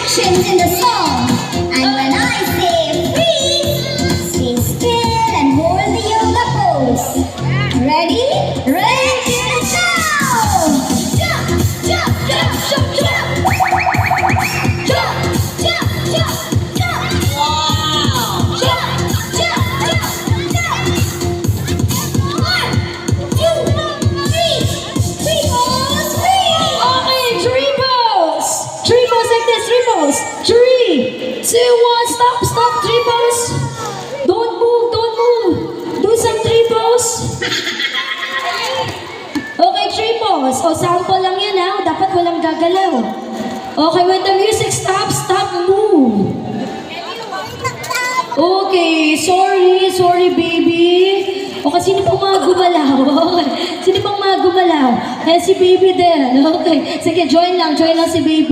actions in the song. And when I say freeze, stay still and hold the yoga pose. Ready? Ready to go! Jump, jump, jump, jump, jump. Jump, jump, jump, jump. Wow! Jump, jump, jump, jump. 1, 2, 3. Three balls, three. Okay, three balls. Three balls like this, three balls. 3, 2, 1, stop, stop, three balls. Don't move, don't move. Do some three balls. Okay, three balls. O, sample lang yan ha. Dapat walang gagalaw. Okay, when the music stops, stop, move. Okay, sorry baby. O, kasi sino pang mga gumalaw? Okay, sino pang mga gumalaw? Eh, si baby din. Okay, sige, join lang si baby.